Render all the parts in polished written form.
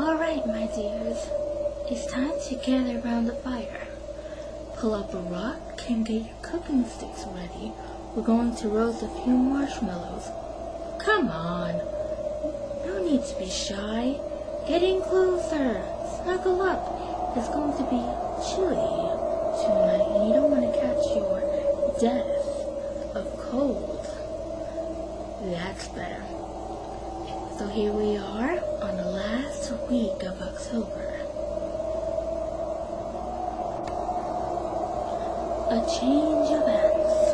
All right, my dears, it's time to gather around the fire. Pull up a rock and get your cooking sticks ready. We're going to roast a few marshmallows. Come on, no need to be shy. Get in closer, snuggle up. It's going to be chilly tonight and you don't want to catch your death of cold. That's better. So here we are on the last week of October. A Change of Ants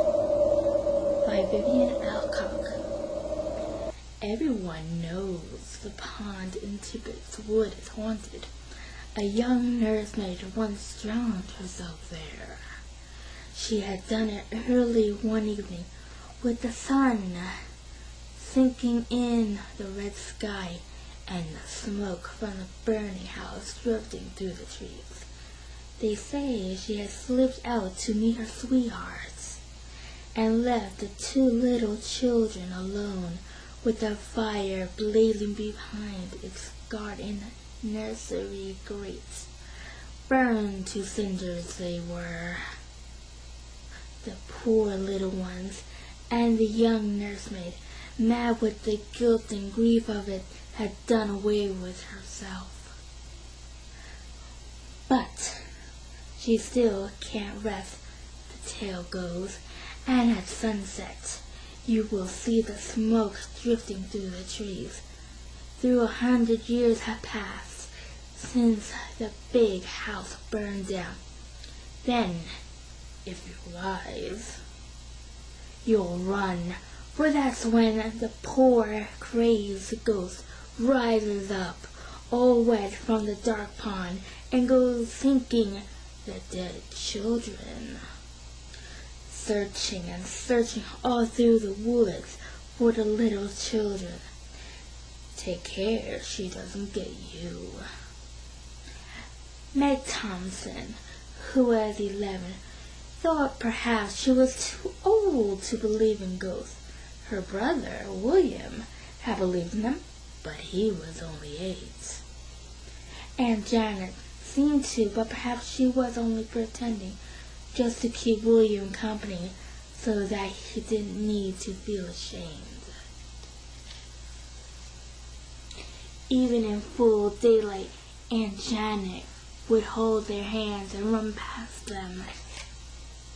by Vivian Alcock. Everyone knows the pond in Tibbetts Wood is haunted. A young nursemaid once drowned herself there. She had done it early one evening with the sun sinking in the red sky and the smoke from the burning house drifting through the trees. They say she had slipped out to meet her sweethearts and left the two little children alone with the fire blazing behind its garden nursery grates. Burned to cinders they were. The poor little ones and the young nursemaid, mad with the guilt and grief of it, had done away with herself. But she still can't rest, the tale goes, and at sunset you will see the smoke drifting through the trees. 100 years have passed since the big house burned down. Then, if you're wise, you'll run, for that's when the poor crazed ghost rises up, all wet from the dark pond, and goes seeking the dead children. Searching and searching all through the woods for the little children. Take care she doesn't get you. Meg Thompson, who was 11, thought perhaps she was too old to believe in ghosts. Her brother, William, had believed in them, but he was only 8. Aunt Janet seemed to, but perhaps she was only pretending, just to keep William company so that he didn't need to feel ashamed. Even in full daylight, Aunt Janet would hold their hands and run past them,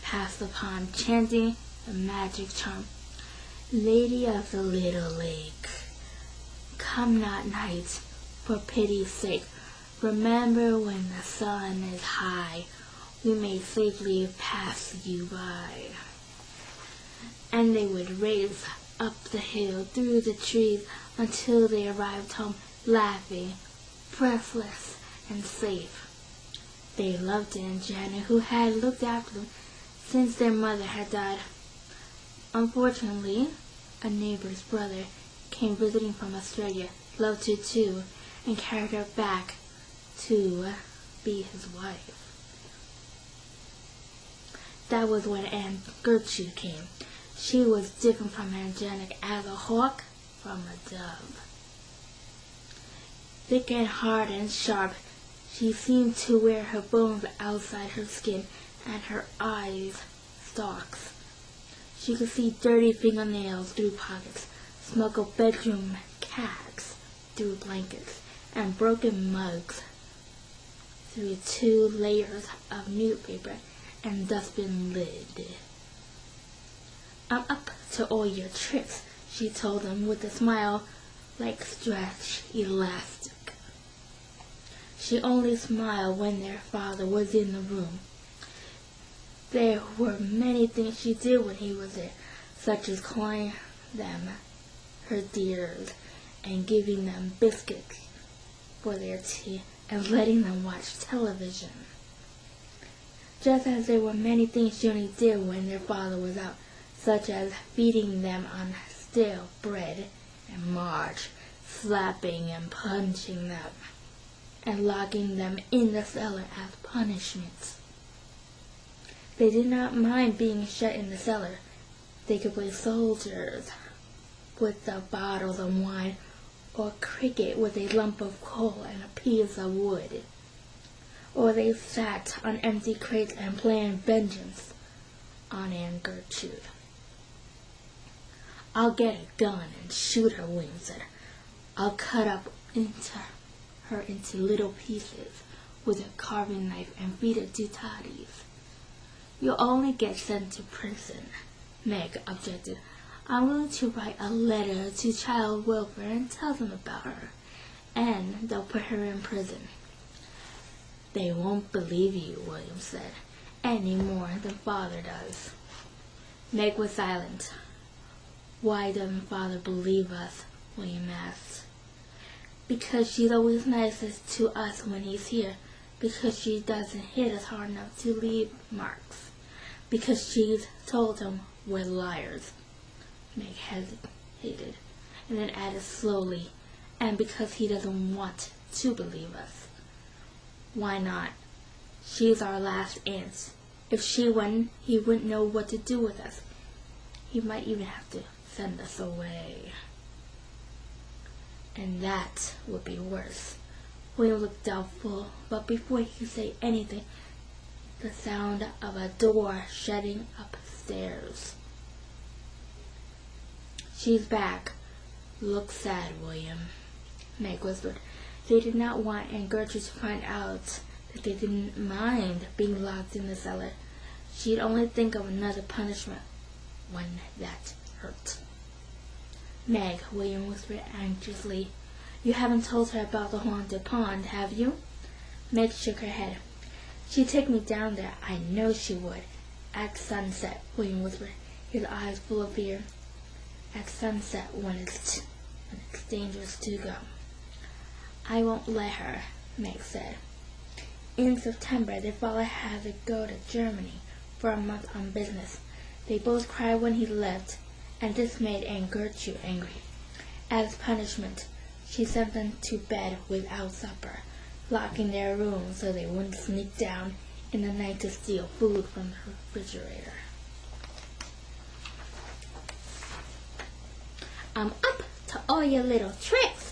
past the pond, chanting the magic charm. Lady of the little lake, come not night, for pity's sake. Remember when the sun is high, we may safely pass you by. And they would race up the hill through the trees until they arrived home, laughing, breathless, and safe. They loved Aunt Janet, who had looked after them since their mother had died. Unfortunately, a neighbor's brother came visiting from Australia, loved her too, and carried her back to be his wife. That was when Aunt Gertrude came. She was different from Aunt Janet as a hawk from a dove. Thick and hard and sharp, she seemed to wear her bones outside her skin and her eyes stalks. She could see dirty fingernails through pockets, smuggle bedroom cats through blankets, and broken mugs through 2 layers of newspaper and dustbin lid. I'm up to all your tricks, she told them with a smile like stretched elastic. She only smiled when their father was in the room. There were many things she did when he was there, such as calling them her dears and giving them biscuits for their tea and letting them watch television. Just as there were many things she only did when their father was out, such as feeding them on stale bread and march, slapping and punching them, and locking them in the cellar as punishment. They did not mind being shut in the cellar. They could play soldiers with the bottles of wine or cricket with a lump of coal and a piece of wood. Or they sat on empty crates and planned vengeance on Aunt Gertrude. "I'll get a gun and shoot her," William said. "I'll cut up her into little pieces with a carving knife and feed it to Toddies." "You'll only get sent to prison," Meg objected. "I'm willing to write a letter to Child Welfare and tell them about her, and they'll put her in prison." "They won't believe you," William said, "any more than Father does." Meg was silent. "Why doesn't Father believe us?" William asked. "Because she's always nicest to us when he's here. Because she doesn't hit us hard enough to leave marks. Because she's told him we're liars." Meg hesitated, and then added slowly, "and because he doesn't want to believe us." "Why not? She's our last aunt. If she went, he wouldn't know what to do with us. He might even have to send us away. And that would be worse." William looked doubtful, but before he could say anything, the sound of a door shutting upstairs. "She's back. Look sad, William," Meg whispered. They did not want Aunt Gertrude to find out that they didn't mind being locked in the cellar. She'd only think of another punishment, one that hurt. "Meg," William whispered anxiously, "you haven't told her about the haunted pond, have you?" Meg shook her head. "She'd take me down there. I know she would." "At sunset," William whispered, his eyes full of fear. "At sunset, when it's dangerous to go." "I won't let her," Meg said. In September, their father had to go to Germany for a month on business. They both cried when he left, and this made Aunt Gertrude angry. As punishment, she sent them to bed without supper, locking their rooms so they wouldn't sneak down in the night to steal food from the refrigerator. "I'm up to all your little tricks,"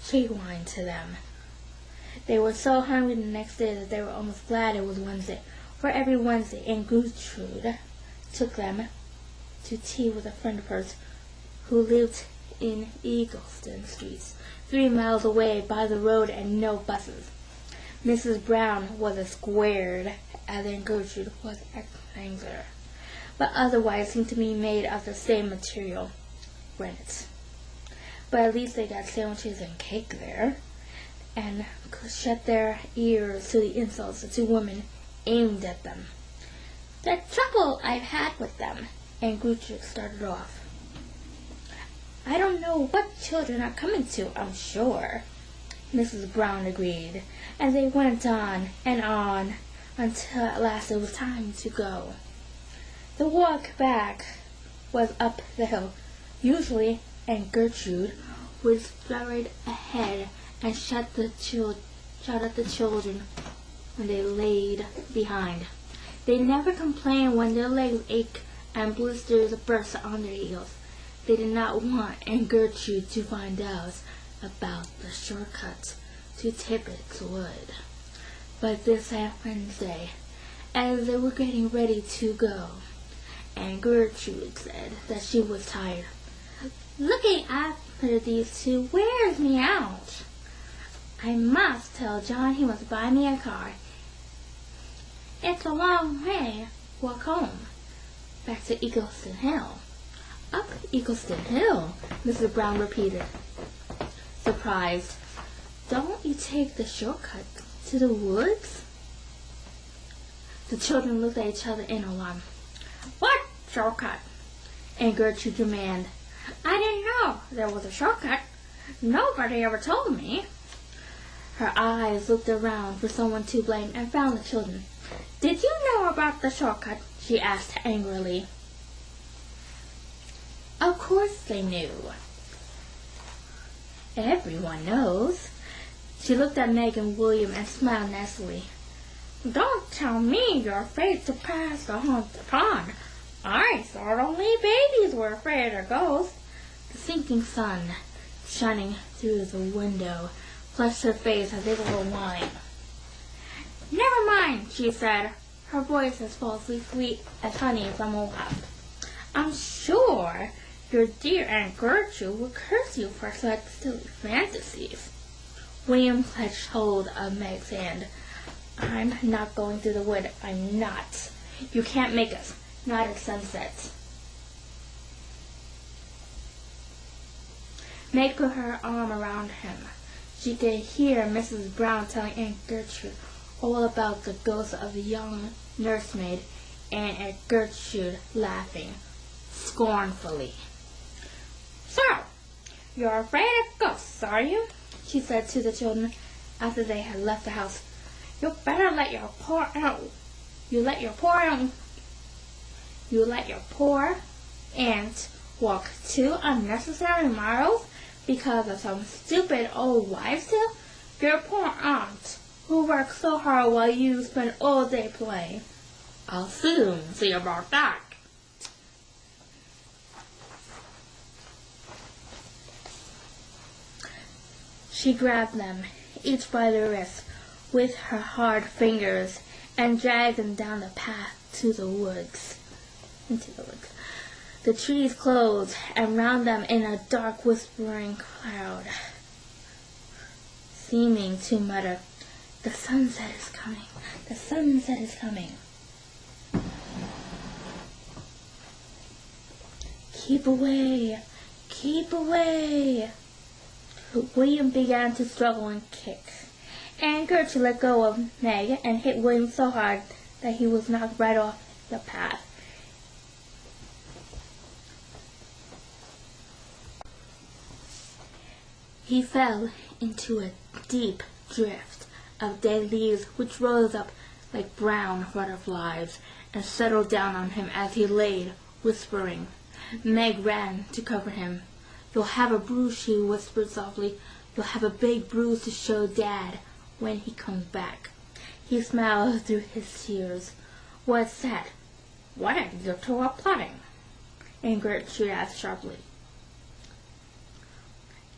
she whined to them. They were so hungry the next day that they were almost glad it was Wednesday, for every Wednesday Aunt Gertrude took them to tea with a friend of hers who lived in Eagleston Streets, 3 miles away by the road and no buses. Mrs. Brown was as squared as Aunt Gertrude was rectangular, but otherwise seemed to be made of the same material, granite. But at least they got sandwiches and cake there, and could shut their ears to the insults the 2 women aimed at them. "The trouble I've had with them," Aunt Gertrude started off. "I don't know what children are coming to, I'm sure," Mrs. Brown agreed, and they went on and on until at last it was time to go. The walk back was up the hill. Usually Aunt Gertrude would stride ahead and shout at the children when they laid behind. They never complained when their legs ached and blisters burst on their heels. They did not want Aunt Gertrude to find out about the shortcut to Tippett's Wood. But this Wednesday, as they were getting ready to go, Aunt Gertrude said that she was tired. "Looking after these 2 wears me out. I must tell John he must buy me a car. It's a long way walk home, back to Eagleston Hill." "Up Eagleston Hill," Mrs. Brown repeated, surprised. "Don't you take the shortcut to the woods?" The children looked at each other in alarm. "What shortcut?" Aunt Gertrude demanded. "I didn't know there was a shortcut. Nobody ever told me." Her eyes looked around for someone to blame and found the children. "Did you know about the shortcut?" she asked angrily. Of course they knew. "Everyone knows." She looked at Meg and William and smiled nastily. "Don't tell me you're afraid to pass the haunted pond. I thought only babies were afraid of ghosts." The sinking sun shining through the window, flushed her face as if it were wine. "Never mind," she said, her voice as falsely sweet as honey from a wasp. "I'm sure your dear Aunt Gertrude will curse you for such silly fantasies." William clutched hold of Meg's hand. "I'm not going through the wood. I'm not. You can't make us. Not at sunset." Meg put her arm around him. She could hear Mrs. Brown telling Aunt Gertrude all about the ghost of the young nursemaid, and Aunt Gertrude laughing scornfully. "So, you're afraid of ghosts, are you?" she said to the children after they had left the house. "You better let your poor aunt walk 2 unnecessary miles because of some stupid old wives' tale? Your poor aunt, who works so hard while you spend all day playing. I'll soon see about that." She grabbed them, each by the wrist, with her hard fingers, and dragged them down the path into the woods. The trees closed, and round them in a dark whispering cloud, seeming to mutter, "The sunset is coming, the sunset is coming." "Keep away, keep away." William began to struggle and kick. Aunt Gertrude let go of Meg and hit William so hard that he was knocked right off the path. He fell into a deep drift of dead leaves which rose up like brown butterflies and settled down on him as he lay, whispering. Meg ran to cover him. "You'll have a bruise," she whispered softly. "You'll have a big bruise to show Dad when he comes back." He smiled through his tears. "What's that? What are you two are plotting?" Aunt Gertrude asked sharply.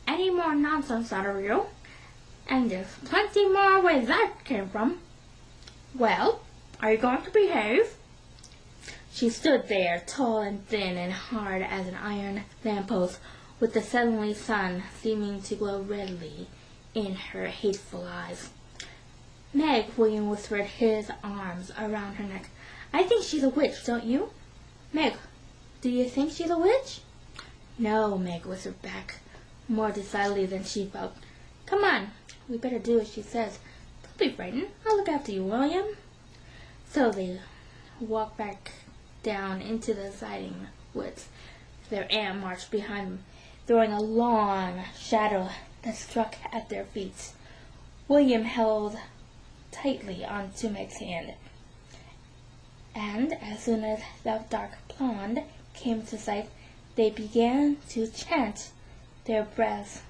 "Any more nonsense out of you? And there's plenty more where that came from. Well, are you going to behave?" She stood there, tall and thin and hard as an iron lamppost, with the suddenly sun seeming to glow redly in her hateful eyes. "Meg," William whispered, his arms around her neck. "I think she's a witch, don't you? Meg, do you think she's a witch?" "No," Meg whispered back, more decidedly than she felt. "Come on, we better do as she says. Don't be frightened. I'll look after you, William." So they walked back down into the siding woods. Their aunt marched behind them, throwing a long shadow that struck at their feet. William held tightly onto Meg's hand, and as soon as the dark pond came to sight, they began to chant their breaths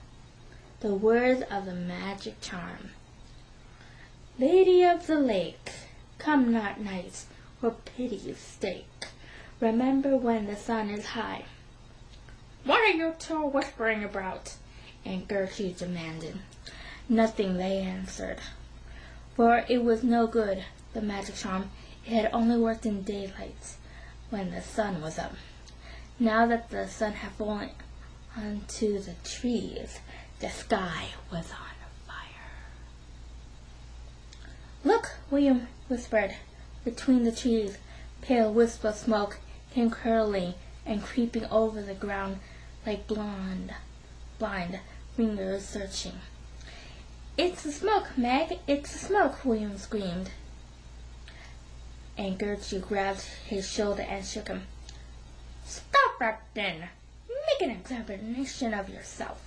the words of the magic charm. "Lady of the lake, come not night, for pity's sake. Remember when the sun is high." "What are you two whispering about?" Aunt Gertrude demanded. "Nothing," they answered, for it was no good, the magic charm. It had only worked in daylight, when the sun was up. Now that the sun had fallen onto the trees, the sky was on fire. "Look," William whispered. Between the trees, pale wisps of smoke came curling and creeping over the ground like blind fingers searching. "It's the smoke, Meg! It's the smoke!" William screamed. Aunt Gertrude grabbed his shoulder and shook him. "Stop that, then! Make an examination of yourself.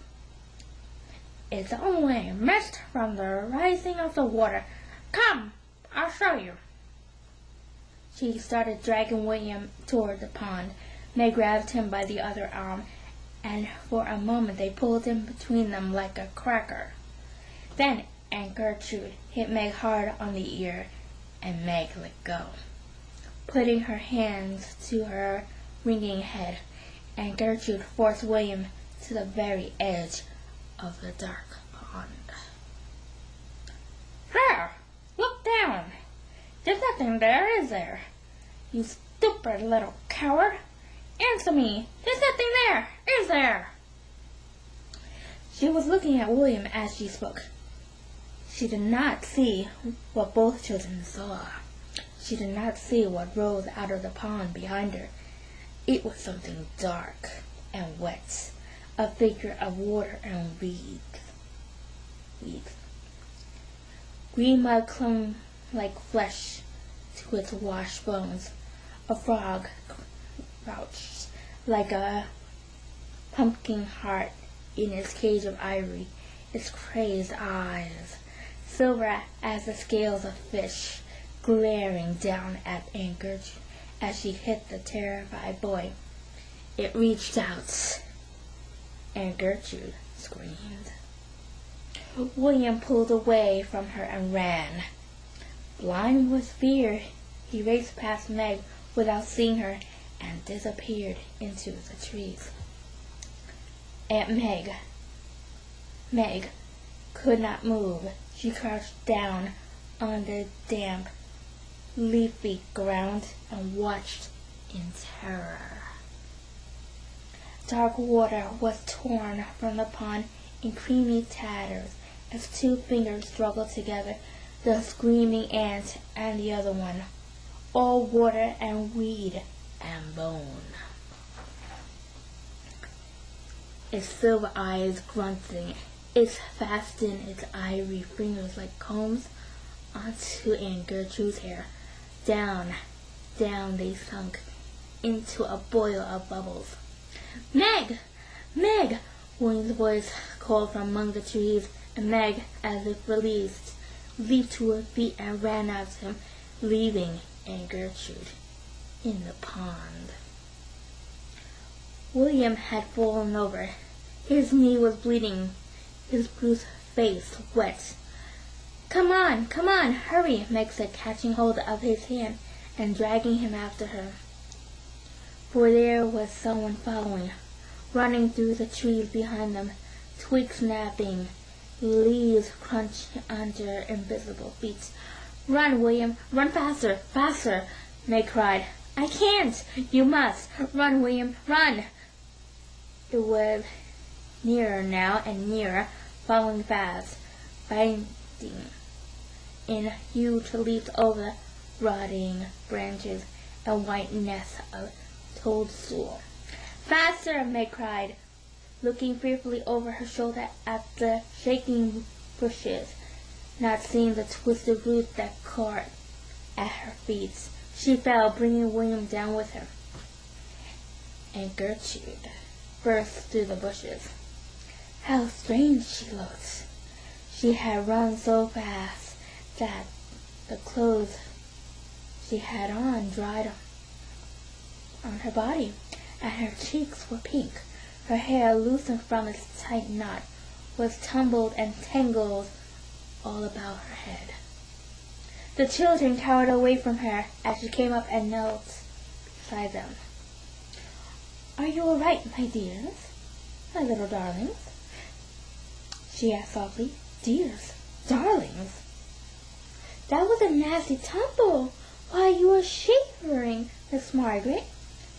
It's only mist from the rising of the water. Come, I'll show you." She started dragging William toward the pond. Meg grabbed him by the other arm, and for a moment they pulled him between them like a cracker. Then Aunt Gertrude hit Meg hard on the ear, and Meg let go. Putting her hands to her ringing head, Aunt Gertrude forced William to the very edge of the dark pond. There! Look down! There's nothing there, is there? You stupid little coward! Answer me! There's nothing there, is there? She was looking at William as she spoke. She did not see what both children saw. She did not see what rose out of the pond behind her. It was something dark and wet, a figure of water and weeds. Green mud clung like flesh to its washed bones. A frog crouched like a pumpkin heart in its cage of ivory, its crazed eyes, silver as the scales of fish, glaring down at Aunt Gertrude as she hit the terrified boy. It reached out. Aunt Gertrude screamed. William pulled away from her and ran. Blind with fear, he raced past Meg without seeing her and disappeared into the trees. Aunt Meg could not move. She crouched down on the damp, leafy ground and watched in terror. Dark water was torn from the pond in creamy tatters as two fingers struggled together, the screaming aunt and the other one, all water and weed and bone. Its silver eyes grunting, it fastened its ivory fingers like combs onto Aunt Gertrude's hair. Down they sunk into a boil of bubbles. Meg! Meg! William's voice called from among the trees, and Meg, as if released, leaped to her feet and ran after him, leaving Aunt Gertrude in the pond. William had fallen over. His knee was bleeding, his bruised face wet. Come on, hurry, Meg said, catching hold of his hand and dragging him after her. For there was someone following, running through the trees behind them, twigs snapping, leaves crunching under invisible feet. Run, William, run faster, faster, Meg cried. I can't, you must. Run, William, run. It was nearer now and nearer, following fast, biting in huge leaps over rotting branches and white nests of toadstool. Faster, Meg cried, looking fearfully over her shoulder at the shaking bushes, not seeing the twisted roots that caught at her feet. She fell, bringing William down with her. Aunt Gertrude burst through the bushes. How strange she looked. She had run so fast that the clothes she had on dried on her body, and her cheeks were pink. Her hair, loosened from its tight knot, was tumbled and tangled all about her head. The children cowered away from her as she came up and knelt beside them. Are you all right, my dears? My little darlings? She asked softly. Dears? Darlings? That was a nasty tumble. Why, you are shivering, Miss Margaret.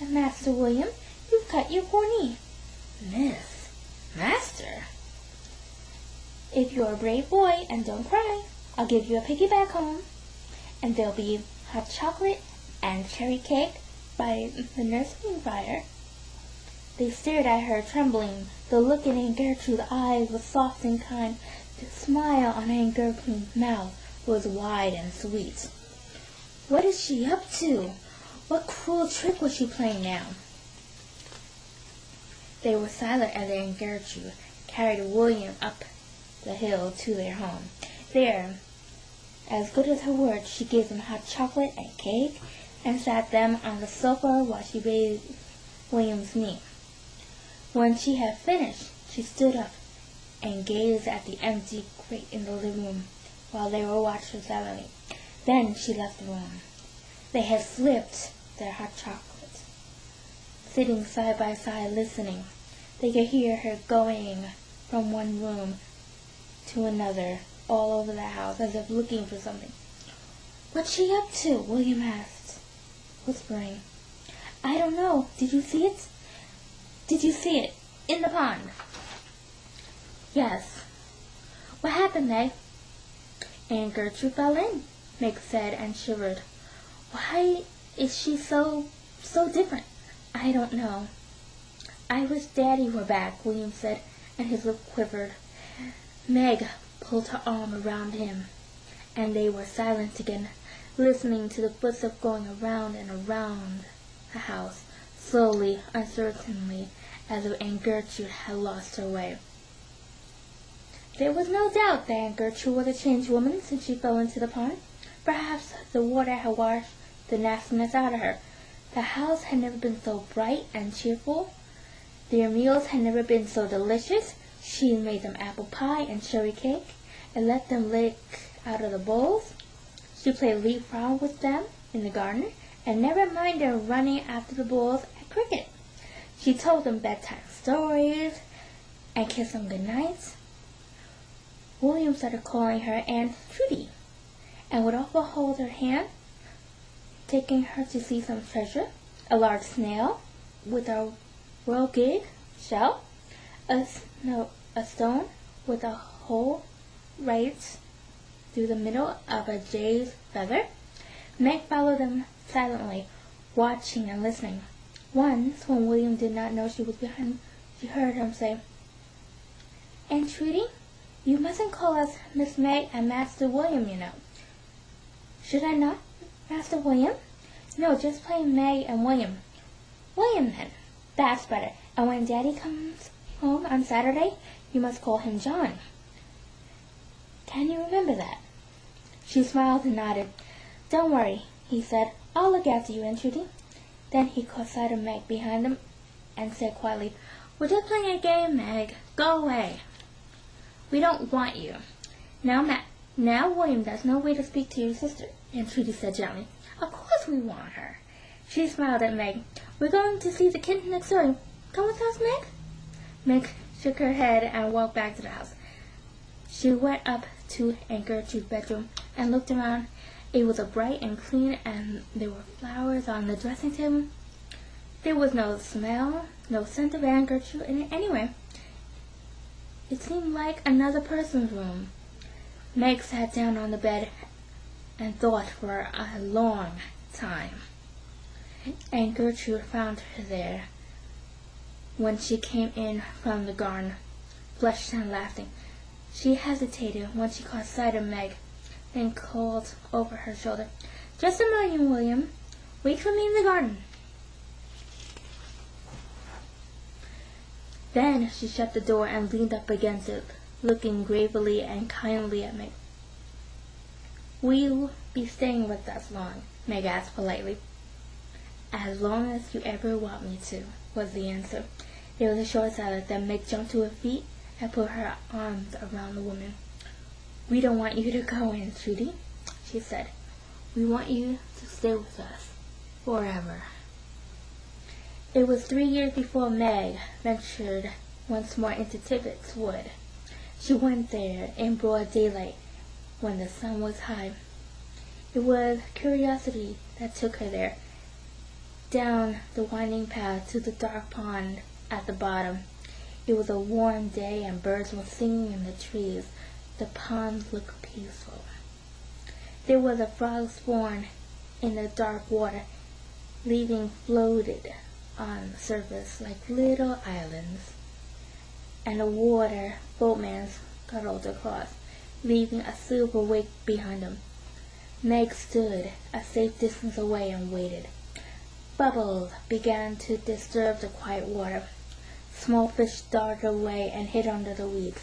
And Master William, you've cut your poor knee. Miss, Master. If you're a brave boy and don't cry, I'll give you a piggyback home. And there'll be hot chocolate and cherry cake by the nursery fire. They stared at her, trembling. The look in Aunt Gertrude's eyes was soft and kind. The smile on Aunt Gertrude's mouth was wide and sweet. What is she up to? What cruel trick was she playing now? They were silent as Aunt Gertrude carried William up the hill to their home. There, as good as her word, she gave them hot chocolate and cake and sat them on the sofa while she bathed William's knee. When she had finished, she stood up and gazed at the empty grate in the living room while they were watching silently. Then she left the room. They had slipped their hot chocolate. Sitting side by side listening, they could hear her going from one room to another all over the house as if looking for something. "What's she up to?" William asked, whispering. "I don't know. Did you see it?" "Did you see it? In the pond?" "Yes." "What happened, Meg?" "Aunt Gertrude fell in," Meg said and shivered. "Why is she so different?" "I don't know." "I wish Daddy were back," William said, and his lip quivered. Meg pulled her arm around him, and they were silent again, listening to the footsteps going around and around the house, slowly, uncertainly, as if Aunt Gertrude had lost her way. There was no doubt that Aunt Gertrude was a changed woman since she fell into the pond. Perhaps the water had washed the nastiness out of her. The house had never been so bright and cheerful. Their meals had never been so delicious. She made them apple pie and cherry cake, and let them lick out of the bowls. She played leapfrog with them in the garden, and never minded running after the bulls at cricket. She told them bedtime stories, and kissed them good night. William started calling her Aunt Trudy, and would often hold her hand, taking her to see some treasure, a large snail with a roguish shell, a stone with a hole right through the middle of a jay's feather. Meg followed them silently, watching and listening. Once, when William did not know she was behind, she heard him say, "Aunt Trudy, you mustn't call us Miss Meg and Master William, you know." "Should I not, Master William?" "No, just plain Meg and William." "William, then. That's better. And when Daddy comes home on Saturday, you must call him John." "Can you remember that?" She smiled and nodded. "Don't worry," he said. "I'll look after you, Aunt Trudy." Then he caught sight of Meg behind them and said quietly, "We're just playing a game, Meg. Go away. We don't want you." Now, William, there's no way to speak to your sister," Aunt Trudy said gently. "Of course we want her." She smiled at Meg. "We're going to see the kitten next door. Come with us, Meg?" Meg shook her head and walked back to the house. She went up to Aunt Gertrude's bedroom and looked around. It was bright and clean, and there were flowers on the dressing table. There was no smell, no scent of Aunt Gertrude in it anywhere. It seemed like another person's room. Meg sat down on the bed and thought for a long time. Aunt Gertrude found her there when she came in from the garden, flushed and laughing. She hesitated when she caught sight of Meg, then called over her shoulder, "Just a moment, William. Wait for me in the garden." Then she shut the door and leaned up against it, looking gravely and kindly at Meg. "Will you be staying with us long?" Meg asked politely. "As long as you ever want me to," was the answer. There was a short silence. Then Meg jumped to her feet and put her arms around the woman. "We don't want you to go, Aunt Trudy," she said. "We want you to stay with us forever." It was 3 years before Meg ventured once more into Tibbetts Wood. She went there in broad daylight when the sun was high. It was curiosity that took her there, down the winding path to the dark pond at the bottom. It was a warm day and birds were singing in the trees. The pond looked peaceful. There was a frog spawn in the dark water. Leaves floated on the surface like little islands, and the water boatman scuttled across, leaving a silver wake behind him. Meg stood a safe distance away and waited. Bubbles began to disturb the quiet water. Small fish darted away and hid under the weeds.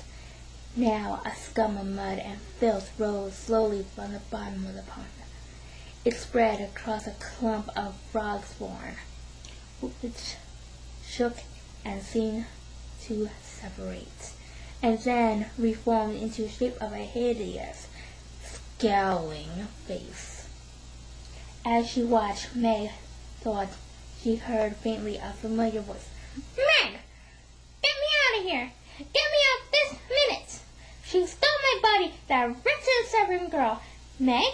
Now a scum of mud and filth rose slowly from the bottom of the pond. It spread across a clump of frog spawn, which shook and seemed to separate, and then reformed into the shape of a hideous, scowling face. As she watched, Meg thought she heard faintly a familiar voice. "Meg! Get me out of here! Get me out this that right to the servant girl. Meg,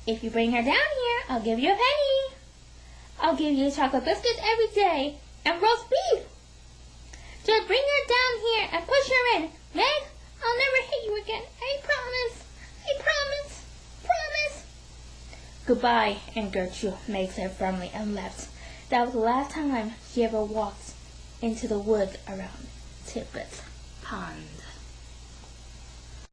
if you bring her down here, I'll give you a penny. I'll give you chocolate biscuits every day and roast beef. Just bring her down here and push her in. Meg, I'll never hit you again. I promise. I promise. Promise. Goodbye, Aunt Gertrude, Meg said firmly and left. That was the last time she ever walked into the woods around Tippett's pond.